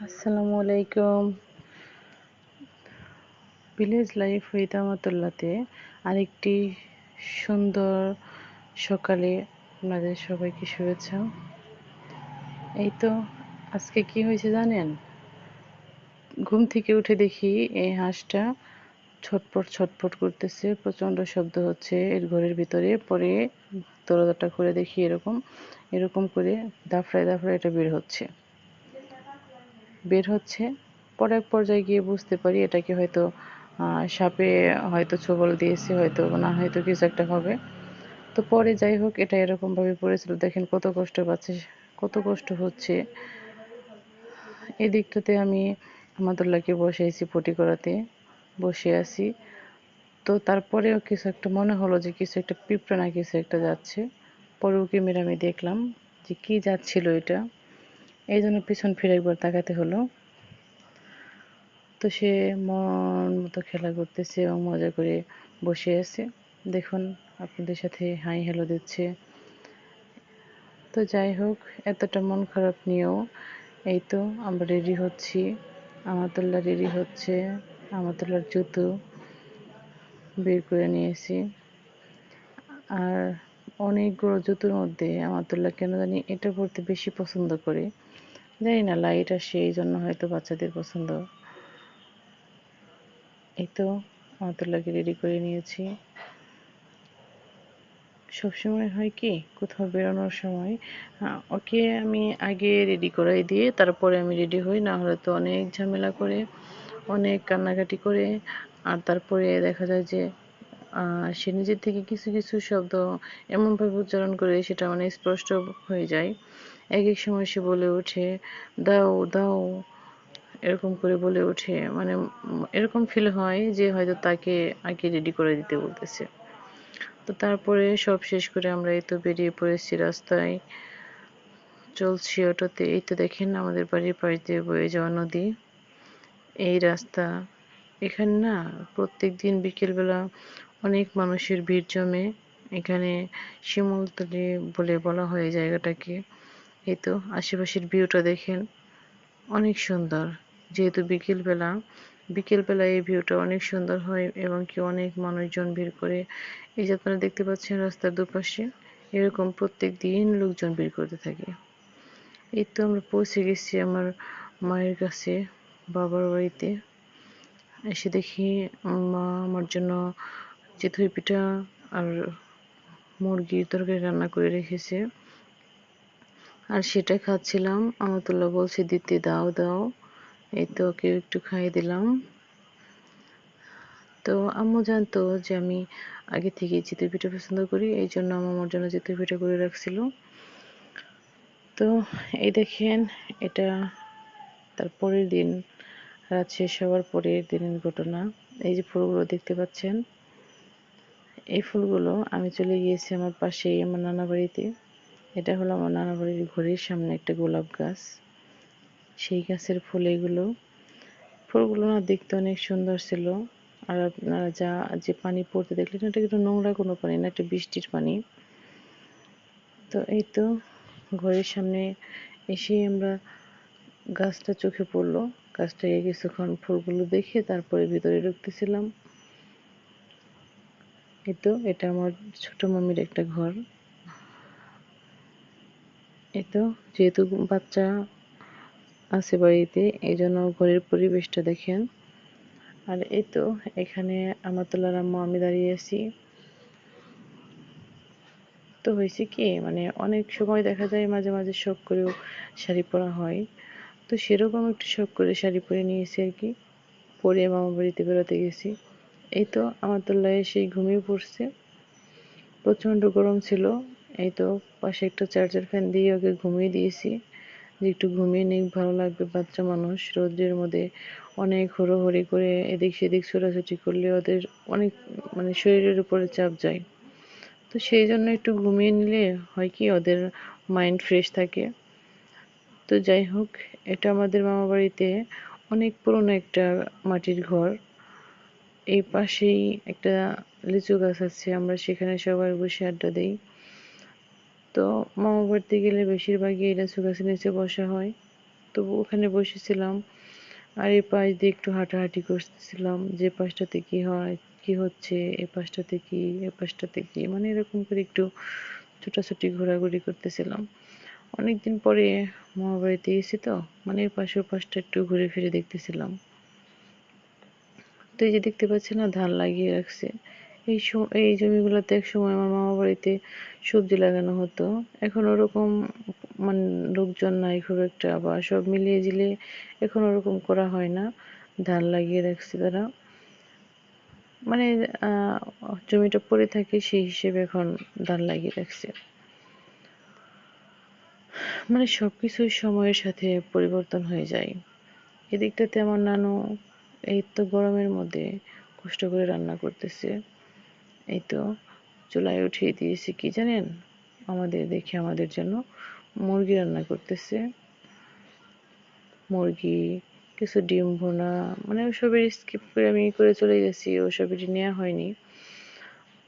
আসসালামু আলাইকুম। Village life with আমাতুল্লাতে আরেকটি সুন্দর সকালে আপনাদের সবাইকে শুভেচ্ছা। এই তো আজকে কি হয়েছে জানেন? ঘুম থেকে উঠে দেখি এই হাঁসটা ছটপট ছটপট করতেছে, প্রচণ্ড শব্দ হচ্ছে এর ঘরের ভিতরে। পরে দরজাটা খুলে দেখি এরকম এরকম করে দাফড়ায় দাফড়ায় এটা বের হচ্ছে। পরে এক পর্যায়ে গিয়ে বুঝতে পারি এটাকে হয়তো সাপে হয়তো ছোবল দিয়েছে, হয়তো না হয়তো কিছু একটা হবে। তো পরে যাই হোক, এটা এরকম ভাবে পড়েছিল, দেখেন কত কষ্ট পাচ্ছে, কত কষ্ট হচ্ছে। এই দিকটাতে আমি আমাদুল্লাহকে বসেছি পটি করাতে, বসে আছি। তো তারপরেও কিছু একটা মনে হলো যে কিছু একটা পিঁপড়া না কিছু একটা যাচ্ছে। পরে উঁকি মেরে আমি দেখলাম যে কি যাচ্ছিল এটা, এই জন্য পিছন ফিরে একবার তাকাতে হলো। তো সে মন মতো খেলা করতেছে এবং মজা করে বসে আছে। দেখুন, আপনাদের সাথে হাই হ্যালো দিচ্ছে। তো যাই হোক, এতটা মন খারাপ নিয়েও এই তো আমরা রেডি হচ্ছি। আমাতুল্লাহ রেডি হচ্ছে, আমাতুল্লাহর জুতো বের করে নিয়েছি। আর অনেকগুলো জুতোর মধ্যে আমাতুল্লাহ কেন জানি এটা পরতে বেশি পছন্দ করে, জানি না, লাইট আসে এই জন্য হয়তো বাচ্চাদের পছন্দ। এই তো আমাতুল্লাহকে রেডি করে নিয়েছি। সবসময় হয় কি, কোথাও বেরোনোর সময় ওকে আমি আগে রেডি করাই দিয়ে তারপরে আমি রেডি হই, না হলে তো অনেক ঝামেলা করে, অনেক কান্নাকাটি করে। আর তারপরে দেখা যায় যে সে নিজের থেকে কিছু কিছু শব্দ এমনভাবে উচ্চারণ করে সেটা মানে স্পষ্ট হয়ে যায়। এক এক সময় সে বলে ওঠে, দাও দাও, এরকম করে বলে ওঠে, মানে এরকম ফিল হয় যে হয়তো তাকে আগে রেডি করে দিতে বলতেছে। তো তারপরে সব শেষ করে আমরা এই তো বেরিয়ে পড়েছি রাস্তায়, চলছি অটোতে। এই তো দেখেন আমাদের বাড়ির পাশ দিয়ে বয়ে যাওয়া নদী, এই রাস্তা। এখানে না প্রত্যেক দিন বিকেলবেলা অনেক মানুষের ভিড় জমে। এখানে শিমুলতলি বলে বলা হয় জায়গাটাকে। এই তো আশেপাশের ভিউটা দেখেন, অনেক সুন্দর। যেহেতু বিকেলবেলা এই ভিউটা অনেক সুন্দর হয় এবং কি অনেক মানুষজন ভিড় করে। এই যে আপনারা দেখতে পাচ্ছেন রাস্তার দুপাশে এরকম প্রত্যেক দিন লোকজন ভিড় করতে থাকে। এই তো আমরা পৌঁছে গেছি আমার মায়ের কাছে, বাবার বাড়িতে। এসে দেখি মা আমার জন্য চিতই পিঠা আর মুরগির তরকারি রান্না করে রেখেছে, আর সেটা খাচ্ছিলাম। আমাতুল্লাহ বলছে দিতে, দাও দাও। এই তো ওকে একটু খাইয়ে দিলাম। তো আম্মু জানতো যে আমি আগে থেকে চিতই পিঠা পছন্দ করি, এই জন্য আম্মু আমার জন্য চিতই পিঠা করে রাখছিল। তো এই দেখেন, এটা তার পরের দিন, রাত শেষ হওয়ার পরের দিনের ঘটনা। এই যে ফুলগুলো দেখতে পাচ্ছেন, এই ফুলগুলো আমি চলে গিয়েছি আমার পাশেই আমার নানা বাড়িতে। এটা হলো আমার নানা বাড়ির ঘরের সামনে একটা গোলাপ গাছ, সেই গাছের ফুল এগুলো। ফুলগুলো না দেখতে অনেক সুন্দর ছিল। আর আপনারা যে পানি পড়তে দেখলেন, এটা কিন্তু নোংরা কোনো পানি না, একটা বৃষ্টির পানি। তো এই তো ঘরের সামনে এসে আমরা, গাছটা চোখে পড়লো, গাছটাকে কিছুক্ষণ ফুলগুলো দেখে তারপরে ভিতরে ঢুকতেছিলাম। এই তো এটা আমার ছোট মামির একটা ঘর। এই তো যেহেতু বাচ্চা আছে বাড়িতে, এই জন্য ঘরের পরিবেশটা দেখেন। আর এই তো এখানে আমাতুল্লাহর আম্মু, আমি দাঁড়িয়ে আছি। তো হয়েছে কি, মানে অনেক সময় দেখা যায় মাঝে মাঝে শখ করেও শাড়ি পরা হয়। তো সেরকম একটু শখ করে শাড়ি পরে নিয়েছি আর কি, পরে মামা বাড়িতে বেরোতে গেছি। এই তো আমাতুল্লাহ এসে ঘুমিয়ে পড়ছে, প্রচণ্ড গরম ছিল। এই তো পাশে একটা চার্জার ফ্যান দিয়ে ওকে ঘুমিয়ে দিয়েছি, যে একটু ঘুমিয়ে নিক, ভালো লাগবে। বাচ্চা মানুষ রোদ্রের মধ্যে অনেক হুড়োহুড়ি করে এদিক সেদিক ছোটাছুটি করলে ওদের অনেক মানে শরীরের উপরে চাপ যায়। তো সেই জন্য একটু ঘুমিয়ে নিলে হয় কি, ওদের মাইন্ড ফ্রেশ থাকে। তো যাই হোক, এটা আমাদের মামা বাড়িতে অনেক পুরনো একটা মাটির ঘর। এই পাশেই একটা লিচু গাছ আছে, আমরা সেখানে সবাই বসে আড্ডা দিই। তো মামা বাড়িতে গেলে বেশিরভাগই এই লিচু গাছের নিচে বসা হয়। তো ওখানে বসেছিলাম, আর এই পাশ দিয়ে একটু হাঁটাহাঁটি করতেছিলাম, যে পাশটাতে কি হয়, কি হচ্ছে, এই পাশটাতে কি, এই পাশটাতে কি, মানে এরকম করে একটু ছোটাছুটি ঘোরাঘুরি করতেছিলাম। অনেকদিন পরে মামা বাড়িতে এসেছি তো, মানে এই পাশে ও পাশটা একটু ঘুরে ফিরে দেখতেছিলাম। তো এই যে দেখতে পাচ্ছি না, ধান লাগিয়ে রাখছে। এই জমিগুলোতে এক সময় আমার মামা বাড়িতে সবজি লাগানো হতো। এখন ওরকম মানে লোকজন নাই খুব একটা, বা সব মিলিয়ে ঝিলিয়ে এখন ওরকম করা হয় না। ধান লাগিয়ে রাখছে তারা, মানে জমিটা পড়ে থাকে সেই হিসেবে এখন ধান লাগিয়ে রাখছে। মানে সবকিছুই সময়ের সাথে পরিবর্তন হয়ে যায়। এদিকটাতে আমার নানু এই তো গরমের মধ্যে কষ্ট করে রান্না করতেছে। এই তো চুলায় উঠিয়ে দিয়েছি, কি জানেন, আমাদের জন্য মুরগি রান্না করতেছে। মুরগি, কিছু ডিম ভুনা, মানে ওসবের স্কিপ করে আমি করে চলে গেছি, ওসবেরই নেওয়া হয়নি।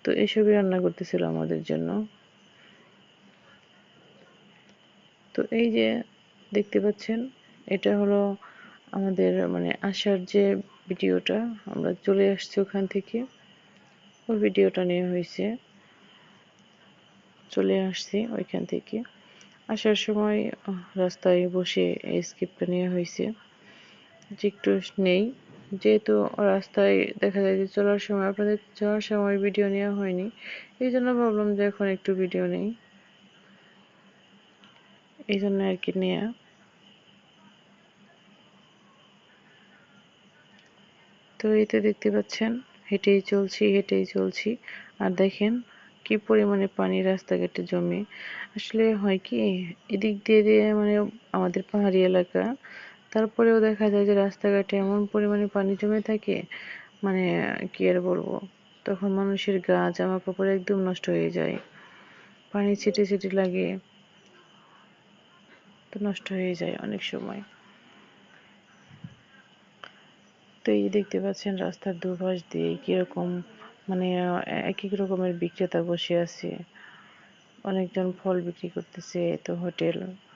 তো এসবই রান্না করতেছিল আমাদের জন্য। তো এই যে দেখতে পাচ্ছেন, এটা হলো আমাদের মানে আসার যে ভিডিওটা, আমরা চলে আসছি ওখান থেকে, ওই ভিডিওটা নেওয়া হয়েছে। চলে আসছি ওইখান থেকে আসার সময় রাস্তায় বসে এই স্ক্রিপ্টটা নেওয়া হয়েছে, যে একটু নেই, যেহেতু রাস্তায় দেখা যায় যে চলার সময়, আপনাদের যাওয়ার সময় ভিডিও নেওয়া হয়নি, এই জন্য ভাবলাম যে এখন একটু ভিডিও নেই, এই জন্য আর কি নেয়া। তো এই তো দেখতে পাচ্ছেন, হেঁটেই চলছি, আর দেখেন কি পরিমাণে পানি রাস্তাঘাটে জমে। আসলে হয় কি, এদিক দিয়ে মানে আমাদের পাহাড়ি এলাকা, তারপরেও দেখা যায় যে রাস্তাঘাটে এমন পরিমাণে পানি জমে থাকে, মানে কি আর বলবো, তখন মানুষের গা জামা কাপড় একদম নষ্ট হয়ে যায়, পানি ছিটে ছিটে লাগে, তো নষ্ট হয়ে যায় অনেক সময়। তো এই দেখতে পাচ্ছেন রাস্তার দুপাশ দিয়ে কিরকম মানে এক এক রকমের বিক্রেতা বসে আছে, অনেকজন ফল বিক্রি করতেছে, তো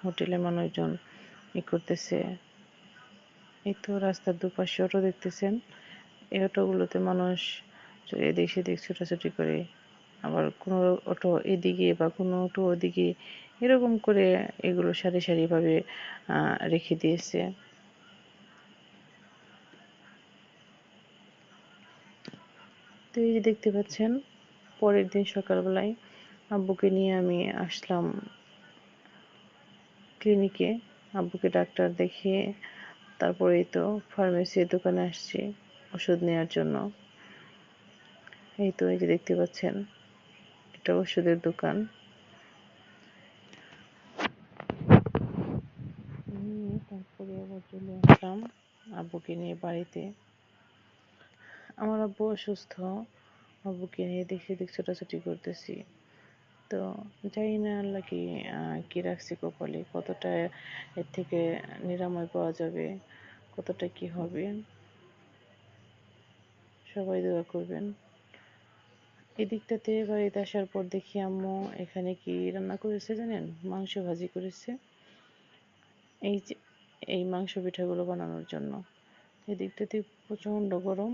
হোটেলে মানুষজন করতেছে। এই তো রাস্তার দুপাশে অটো দেখতেছেন, এই অটোগুলোতে মানুষ এদিক সেদিক ছোটাছুটি করে, আবার কোনো অটো এদিকে বা কোনো অটো ওদিকে, এরকম করে এগুলো সারি সারি ভাবে রেখে দিয়েছে। তো এই যে দেখতে পাচ্ছেন, পরের দিন সকালবেলায় আব্বুকে নিয়ে আমি আসলাম ক্লিনিকে, আব্বুকে ডাক্তার দেখিয়ে তারপরে এই তো ফার্মেসির দোকানে আসছি ওষুধ নেওয়ার জন্য। এই তো এই যে দেখতে পাচ্ছেন, এটা ওষুধের দোকান। তারপরে আবার চলে আসলাম আব্বুকে নিয়ে বাড়িতে। আমার আব্বু অসুস্থ, আব্বুকে নিয়ে দেখি দেখ ছোটাছুটি করতেছি। তো জানি না আল্লাহ কি রাখছে কপালে, কতটা এর থেকে নিরাময় পাওয়া যাবে, কতটা কি হবে, সবাই দোয়া করবেন। এদিকটাতে বাড়িতে আসার পর দেখি আম্মু এখানে কি রান্না করেছে জানেন, মাংস ভাজি করেছে, এই যে এই মাংস পিঠাগুলো বানানোর জন্য। এদিকটাতে প্রচন্ড গরম,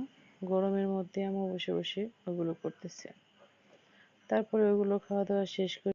গরমের মধ্যে আম্মু বসে বসে ওগুলো করতেছে। তারপরে ওগুলো খাওয়া দাওয়া শেষ করে